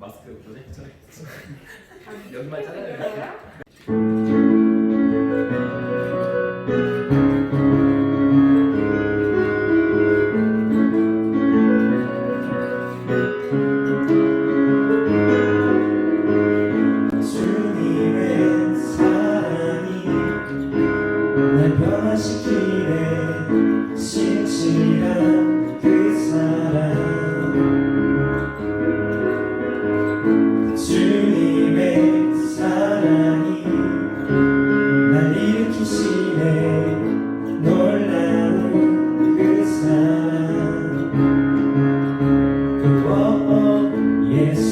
마스크 프로젝트 연말 잘라요. 주님의 사랑이 날 변화시키네. 신실한 그 사랑. 주님의 사랑이 날 일으키시네. 놀라운 그 사랑. 예수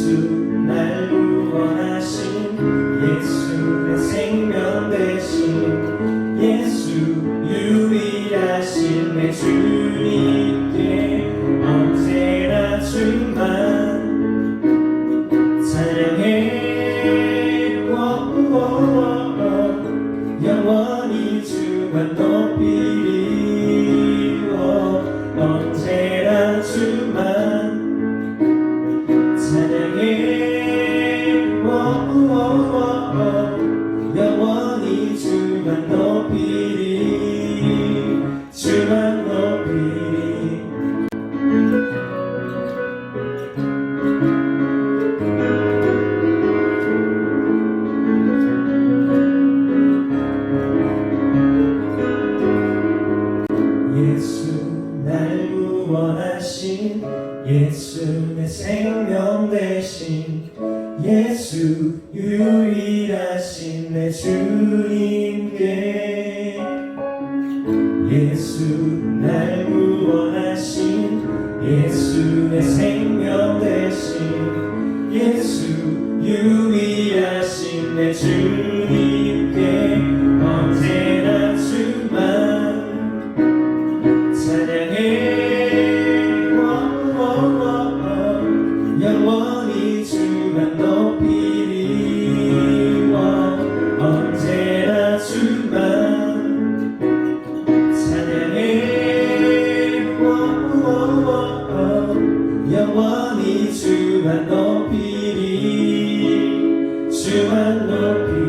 날 구원하신 예수 내 생명 되신 예수 유일하신 내 주님께 언제나 주만 사랑해. 영원히 주만 높이리. 언제나 주만 사랑해. 영원히 주만 높이리. 주만 높이리. 예수 날 구원하신 예수 내 생명 되신 예수 유일하신 내 주님께 예수 날 구원하신 예수 내 생명 되신 예수 유일하신 내 주님께 언제나 주만 사랑해. 영원히 주만 높이리. 언제나 주만 사랑해. 영원히 주만 높이리. 주만 높이리.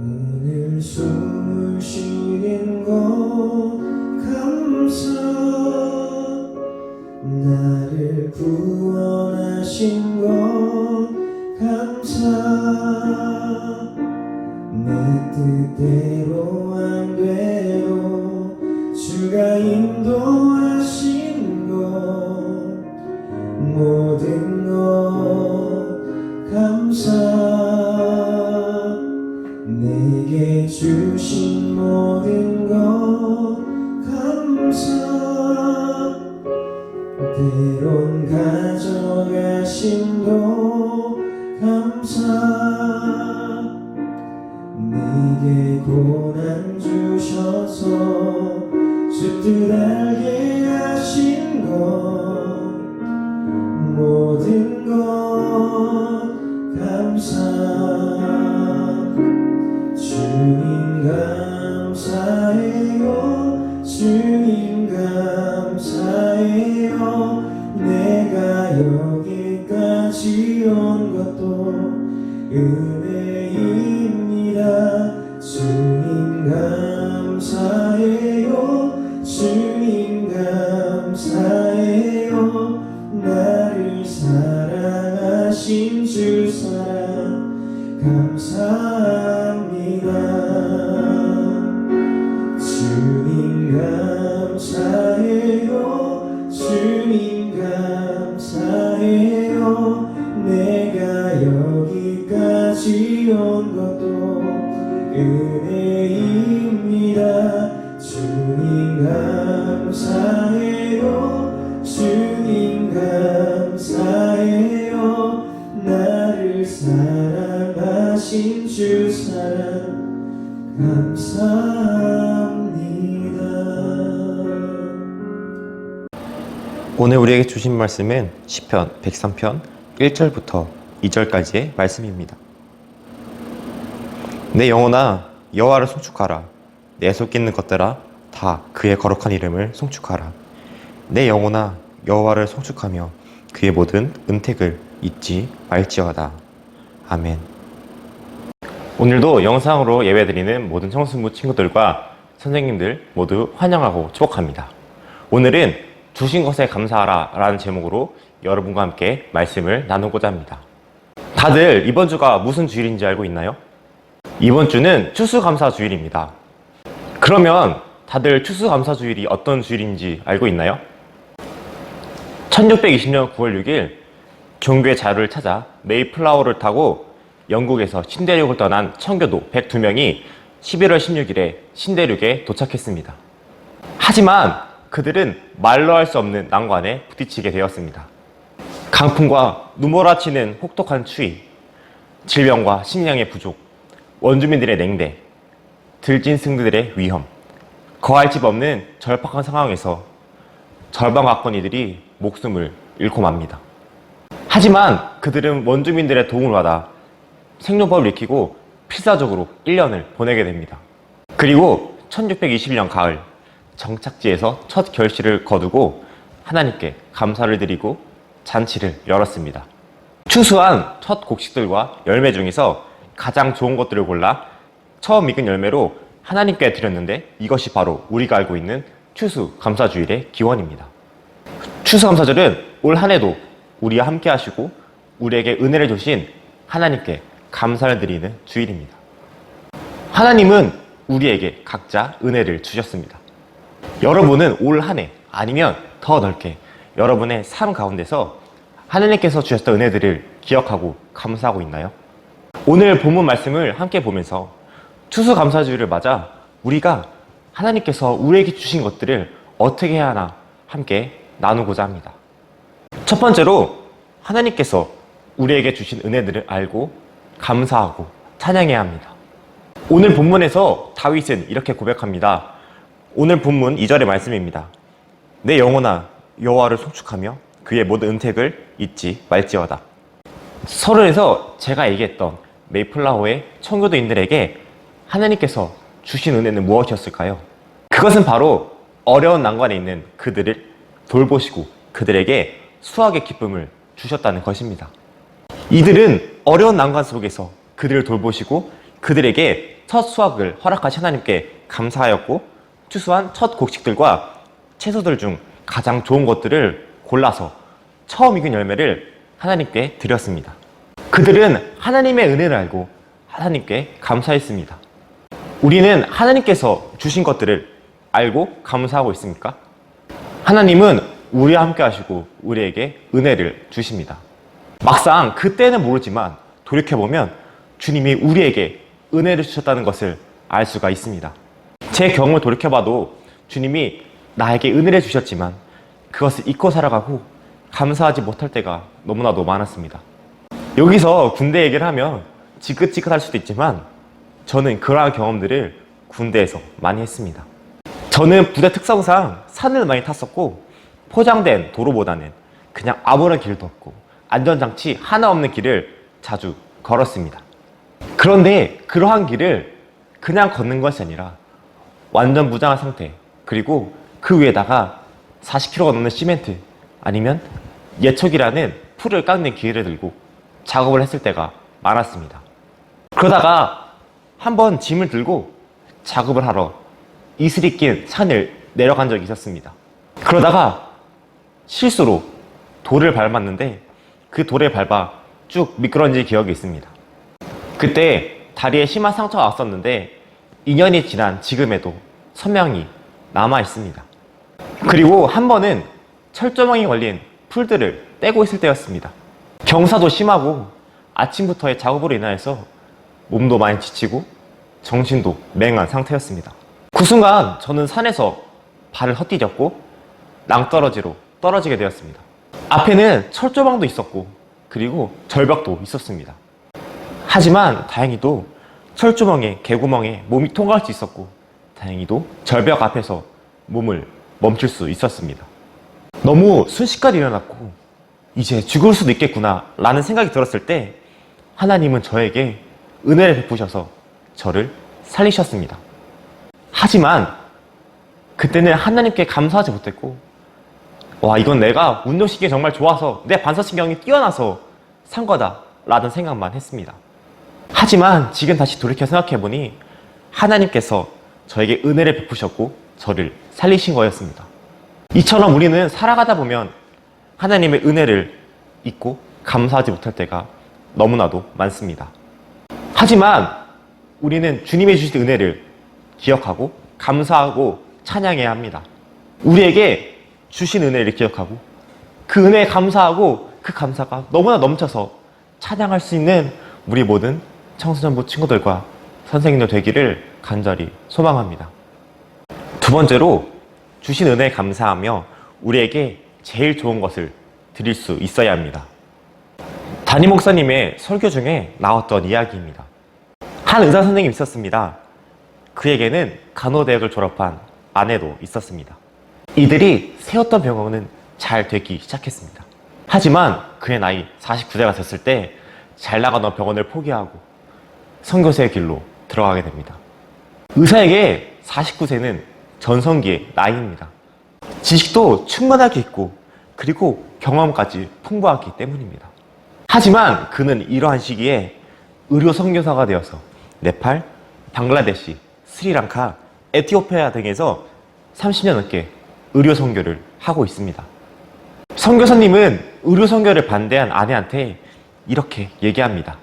오늘 숨을 쉬는 것 감사. 나를 구원하신 것 감사. 내 뜻대로 안 돼도 주가 인도하신 것 모든 것 감사. 내게 주신 모든 것 감사. 때론 가져가신 것 감사. 내게 고난 주셔서 주 뜻 알게 하신 것 모든 것 감사. 주님 감사해요. 주님 감사해요. 내가 여기까지 온 것도 은혜입니다. 주님 감사해요. 주님 감사해요. 나를 사랑하신 주 사랑 감사합니다. 주님 감사해요. 주님 감사해요. 내가 여기까지 온 것도 은혜입니다. 주 감사해요 주님 감사해요 나를 사랑하신 주 사랑 감사합니다. 오늘 우리에게 주신 말씀은 시편 103편 1절부터 2절까지의 말씀입니다. 내 영혼아 여호와를 송축하라. 내 속에 있는 것들아 다 그의 거룩한 이름을 송축하라. 내 영혼아 여호와를 송축하며 그의 모든 은택을 잊지 말지어다. 아멘. 오늘도 영상으로 예배드리는 모든 청순부 친구들과 선생님들 모두 환영하고 축복합니다. 오늘은 주신 것에 감사하라 라는 제목으로 여러분과 함께 말씀을 나누고자 합니다. 다들 이번 주가 무슨 주일인지 알고 있나요? 이번 주는 추수감사주일입니다. 그러면 다들 추수감사주일이 어떤 주일인지 알고 있나요? 1620년 9월 6일 종교의 자유를 찾아 메이플라워를 타고 영국에서 신대륙을 떠난 청교도 102명이 11월 16일에 신대륙에 도착했습니다. 하지만 그들은 말로 할 수 없는 난관에 부딪히게 되었습니다. 강풍과 누몰아치는 혹독한 추위, 질병과 식량의 부족, 원주민들의 냉대, 들진 승들의 위험, 거할 집 없는 절박한 상황에서 절반 가까이들이 목숨을 잃고 맙니다. 하지만 그들은 원주민들의 도움을 받아 생존법을 익히고 필사적으로 1년을 보내게 됩니다. 그리고 1621년 가을 정착지에서 첫 결실을 거두고 하나님께 감사를 드리고 잔치를 열었습니다. 추수한 첫 곡식들과 열매 중에서 가장 좋은 것들을 골라 처음 익은 열매로 하나님께 드렸는데 이것이 바로 우리가 알고 있는 추수감사주일의 기원입니다. 추수감사절은 올 한 해도 우리와 함께 하시고 우리에게 은혜를 주신 하나님께 감사를 드리는 주일입니다. 하나님은 우리에게 각자 은혜를 주셨습니다. 여러분은 올 한 해 아니면 더 넓게 여러분의 삶 가운데서 하나님께서 주셨던 은혜들을 기억하고 감사하고 있나요? 오늘 본문 말씀을 함께 보면서 추수감사주일을 맞아 우리가 하나님께서 우리에게 주신 것들을 어떻게 해야 하나 함께 나누고자 합니다. 첫 번째로 하나님께서 우리에게 주신 은혜들을 알고 감사하고 찬양해야 합니다. 오늘 본문에서 다윗은 이렇게 고백합니다. 오늘 본문 2절의 말씀입니다. 내 영혼아 여호와를 송축하며 그의 모든 은택을 잊지 말지어다. 서론에서 제가 얘기했던 메이플라워의 청교도인들에게 하나님께서 주신 은혜는 무엇이었을까요? 그것은 바로 어려운 난관에 있는 그들을 돌보시고 그들에게 수확의 기쁨을 주셨다는 것입니다. 이들은 어려운 난관 속에서 그들을 돌보시고 그들에게 첫 수확을 허락하신 하나님께 감사하였고 추수한 첫 곡식들과 채소들 중 가장 좋은 것들을 골라서 처음 익은 열매를 하나님께 드렸습니다. 그들은 하나님의 은혜를 알고 하나님께 감사했습니다. 우리는 하나님께서 주신 것들을 알고 감사하고 있습니까? 하나님은 우리와 함께 하시고 우리에게 은혜를 주십니다. 막상 그때는 모르지만 돌이켜보면 주님이 우리에게 은혜를 주셨다는 것을 알 수가 있습니다. 제 경험을 돌이켜봐도 주님이 나에게 은혜를 주셨지만 그것을 잊고 살아가고 감사하지 못할 때가 너무나도 많았습니다. 여기서 군대 얘기를 하면 지긋지긋할 수도 있지만 저는 그러한 경험들을 군대에서 많이 했습니다. 저는 부대 특성상 산을 많이 탔었고 포장된 도로보다는 그냥 아무런 길도 없고 안전장치 하나 없는 길을 자주 걸었습니다. 그런데 그러한 길을 그냥 걷는 것이 아니라 완전 무장한 상태, 그리고 그 위에다가 40kg가 넘는 시멘트 아니면 예촉이라는 풀을 깎는 기계를 들고 작업을 했을 때가 많았습니다. 그러다가 한번 짐을 들고 작업을 하러 이슬이 낀 산을 내려간 적이 있었습니다. 그러다가 실수로 돌을 밟았는데 그 돌에 밟아 쭉 미끄러진 기억이 있습니다. 그때 다리에 심한 상처가 왔었는데 2년이 지난 지금에도 선명히 남아 있습니다. 그리고 한 번은 철조망이 걸린 풀들을 떼고 있을 때였습니다. 경사도 심하고 아침부터의 작업으로 인하여서 몸도 많이 지치고 정신도 맹한 상태였습니다. 그 순간 저는 산에서 발을 헛디뎠고 낭떠러지로 떨어지게 되었습니다. 앞에는 철조망도 있었고 그리고 절벽도 있었습니다. 하지만 다행히도 철조망의 개구멍에 몸이 통과할 수 있었고 다행히도 절벽 앞에서 몸을 멈출 수 있었습니다. 너무 순식간에 일어났고 이제 죽을 수도 있겠구나 라는 생각이 들었을 때 하나님은 저에게 은혜를 베푸셔서 저를 살리셨습니다. 하지만 그때는 하나님께 감사하지 못했고 와, 이건 내가 운동신경이 정말 좋아서 내 반사신경이 뛰어나서 산 거다 라는 생각만 했습니다. 하지만 지금 다시 돌이켜 생각해보니 하나님께서 저에게 은혜를 베푸셨고 저를 살리신 거였습니다. 이처럼 우리는 살아가다 보면 하나님의 은혜를 잊고 감사하지 못할 때가 너무나도 많습니다. 하지만 우리는 주님의 주신 은혜를 기억하고 감사하고 찬양해야 합니다. 우리에게 주신 은혜를 기억하고 그 은혜에 감사하고 그 감사가 너무나 넘쳐서 찬양할 수 있는 우리 모든 청소년부 친구들과 선생님들 되기를 간절히 소망합니다. 두 번째로 주신 은혜에 감사하며 우리에게 제일 좋은 것을 드릴 수 있어야 합니다. 담임 목사님의 설교 중에 나왔던 이야기입니다. 한 의사 선생님이 있었습니다. 그에게는 간호대학을 졸업한 아내도 있었습니다. 이들이 세웠던 병원은 잘 되기 시작했습니다. 하지만 그의 나이 49세가 됐을 때 잘 나가던 병원을 포기하고 선교사의 길로 들어가게 됩니다. 의사에게 49세는 전성기의 나이입니다. 지식도 충만하게 있고 그리고 경험까지 풍부하기 때문입니다. 하지만 그는 이러한 시기에 의료 선교사가 되어서 네팔, 방글라데시, 스리랑카, 에티오피아 등에서 30년 넘게 의료 선교를 하고 있습니다. 선교사님은 의료 선교를 반대한 아내한테 이렇게 얘기합니다.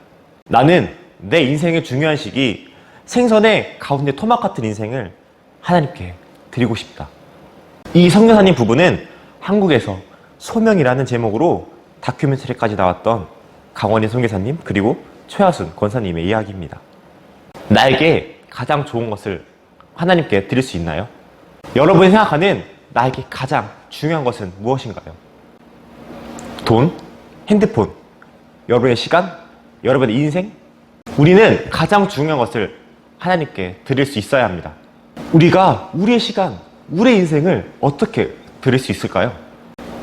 나는 내 인생의 중요한 시기, 생선의 가운데 토막 같은 인생을 하나님께 드리고 싶다. 이 선교사님 부부는 한국에서 소명이라는 제목으로 다큐멘터리까지 나왔던 강원희 선교사님 그리고 최하순 권사님의 이야기입니다. 나에게 가장 좋은 것을 하나님께 드릴 수 있나요? 여러분이 생각하는 나에게 가장 중요한 것은 무엇인가요? 돈? 핸드폰? 여러분의 시간? 여러분의 인생? 우리는 가장 중요한 것을 하나님께 드릴 수 있어야 합니다. 우리가 우리의 시간, 우리의 인생을 어떻게 드릴 수 있을까요?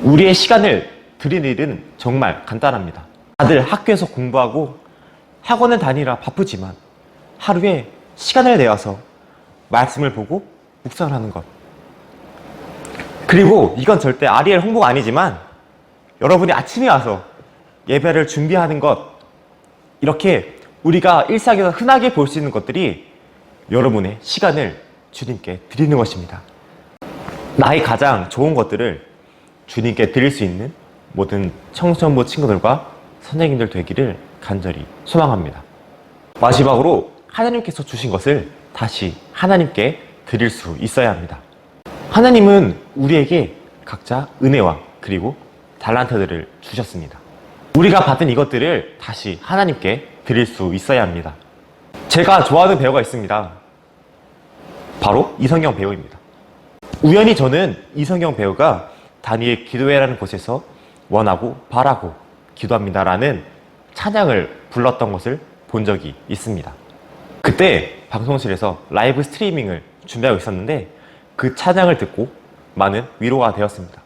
우리의 시간을 드리는 일은 정말 간단합니다. 다들 학교에서 공부하고 학원을 다니라 바쁘지만 하루에 시간을 내어서 말씀을 보고 묵상을 하는 것. 그리고 이건 절대 아리엘 홍보가 아니지만 여러분이 아침에 와서 예배를 준비하는 것, 이렇게 우리가 일상에서 흔하게 볼 수 있는 것들이 여러분의 시간을 주님께 드리는 것입니다. 나의 가장 좋은 것들을 주님께 드릴 수 있는 모든 청소년부 친구들과 선생님들 되기를 간절히 소망합니다. 마지막으로 하나님께서 주신 것을 다시 하나님께 드릴 수 있어야 합니다. 하나님은 우리에게 각자 은혜와 그리고 달란트들을 주셨습니다. 우리가 받은 이것들을 다시 하나님께 드릴 수 있어야 합니다. 제가 좋아하는 배우가 있습니다. 바로 이성경 배우입니다. 우연히 저는 이성경 배우가 다니엘 기도회라는 곳에서 원하고 바라고 기도합니다라는 찬양을 불렀던 것을 본 적이 있습니다. 그때 방송실에서 라이브 스트리밍을 준비하고 있었는데 그 찬양을 듣고 많은 위로가 되었습니다.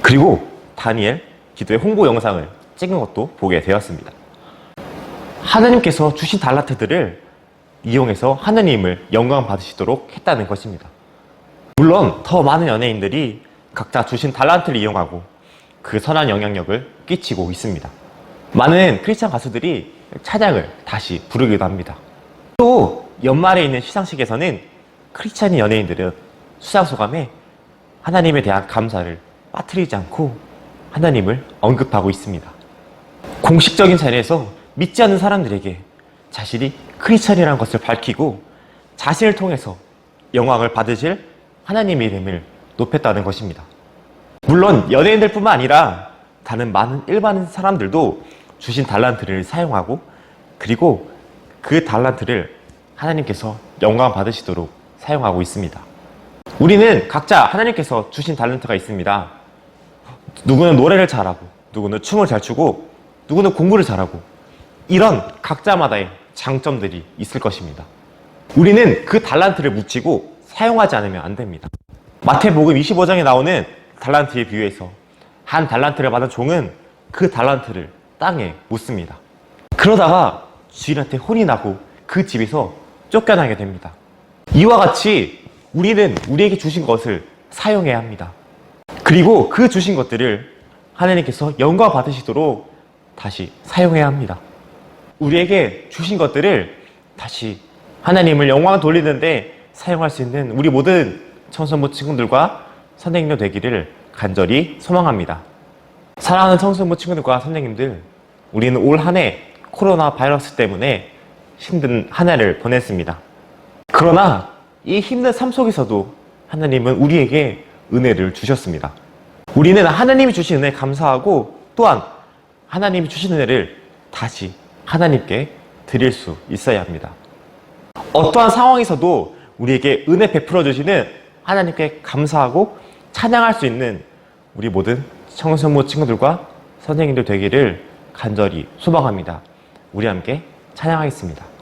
그리고 다니엘 기도회 홍보 영상을 찍은 것도 보게 되었습니다. 하나님께서 주신 달란트들을 이용해서 하나님을 영광 받으시도록 했다는 것입니다. 물론 더 많은 연예인들이 각자 주신 달란트를 이용하고 그 선한 영향력을 끼치고 있습니다. 많은 크리스찬 가수들이 찬양을 다시 부르기도 합니다. 또 연말에 있는 시상식에서는 크리스찬 연예인들은 수상소감에 하나님에 대한 감사를 빠뜨리지 않고 하나님을 언급하고 있습니다. 공식적인 자리에서 믿지 않는 사람들에게 자신이 크리스찬이라는 것을 밝히고 자신을 통해서 영광을 받으실 하나님의 이름을 높였다는 것입니다. 물론 연예인들 뿐만 아니라 다른 많은 일반 사람들도 주신 달란트를 사용하고 그리고 그 달란트를 하나님께서 영광 받으시도록 사용하고 있습니다. 우리는 각자 하나님께서 주신 달란트가 있습니다. 누구는 노래를 잘하고, 누구는 춤을 잘 추고, 누구는 공부를 잘하고, 이런 각자마다의 장점들이 있을 것입니다. 우리는 그 달란트를 묻히고 사용하지 않으면 안 됩니다. 마태복음 25장에 나오는 달란트에 비유해서 한 달란트를 받은 종은 그 달란트를 땅에 묻습니다. 그러다가 주인한테 혼이 나고 그 집에서 쫓겨나게 됩니다. 이와 같이 우리는 우리에게 주신 것을 사용해야 합니다. 그리고 그 주신 것들을 하나님께서 영광 받으시도록 다시 사용해야 합니다. 우리에게 주신 것들을 다시 하나님을 영광 돌리는데 사용할 수 있는 우리 모든 청소년부 친구들과 선생님들 되기를 간절히 소망합니다. 사랑하는 청소년부 친구들과 선생님들, 우리는 올 한 해 코로나 바이러스 때문에 힘든 한 해를 보냈습니다. 그러나 이 힘든 삶 속에서도 하나님은 우리에게 은혜를 주셨습니다. 우리는 하나님이 주신 은혜에 감사하고 또한 하나님이 주신 은혜를 다시 하나님께 드릴 수 있어야 합니다. 어떠한 상황에서도 우리에게 은혜 베풀어 주시는 하나님께 감사하고 찬양할 수 있는 우리 모든 청소년부 친구들과 선생님들 되기를 간절히 소망합니다. 우리 함께 찬양하겠습니다.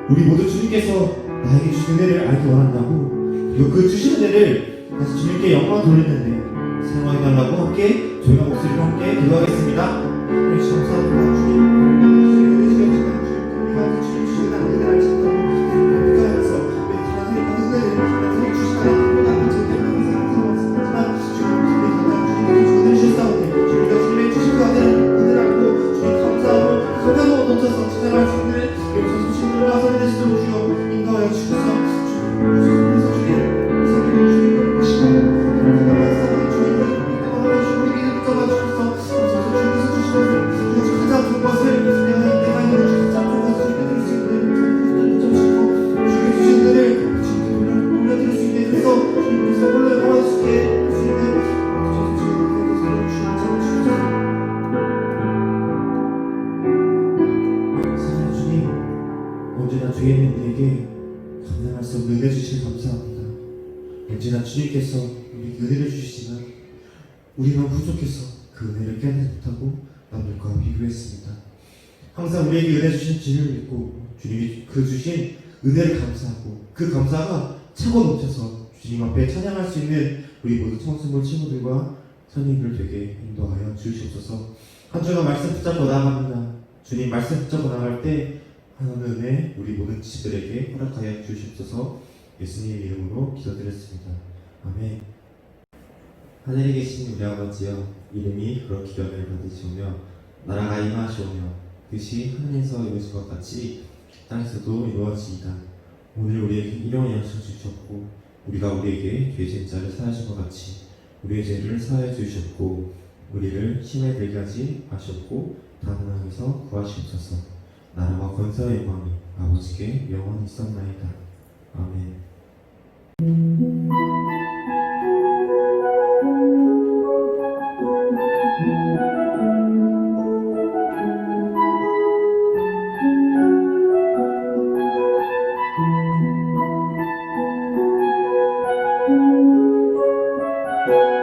우리 모두 주님께서 나에게 주신 은혜를 알기 원한다고, 그리고 그 주신 은혜를 다시 주님께 영광 돌리는데 사용하기 기도하려고 함께 조용한 목소리로 함께 기도하겠습니다. 감사합니다. 주님. 언제나 뒤에 있는 우리에게 감당할 수 없는 은혜 주실 감사합니다. 언제나 주님께서 우리에게 은혜를 주시지만 우리만 부족해서 그 은혜를 깨닫지 못하고 남들과 비교했습니다. 항상 우리에게 은혜 주신 주님을 믿고 주님이 그 주신 은혜를 감사하고 그 감사가 차고 넘쳐서 주님 앞에 찬양할 수 있는 우리 모두 청순부 친구들과 선생님들 되게 인도하여 주시옵소서. 한 주간 말씀 붙잡고 나아갑니다. 주님 말씀 붙잡고 나갈 때 하나님의 은혜 우리 모든 지들에게 허락하여 주시옵소서. 예수님 이름으로 기도드렸습니다. 아멘. 하늘에 계신 우리 아버지여, 이름이 그렇게 기원을 받으시오며 나라가 임하시오며 뜻이 하늘에서 이루어진 것 같이 땅에서도 이루어지이다. 오늘 우리에게 일용할 양식을 주셨고 우리가 우리에게 죄진 자를 사하신 것 같이 우리의 죄를 사하여 주셨고 우리를 시험에 들게 하지 마셨고 다른 악에서 구하시옵소서. 나라와 권세와 영광이 아버지께 영원히 있었나이다. 아멘. 감사합니다.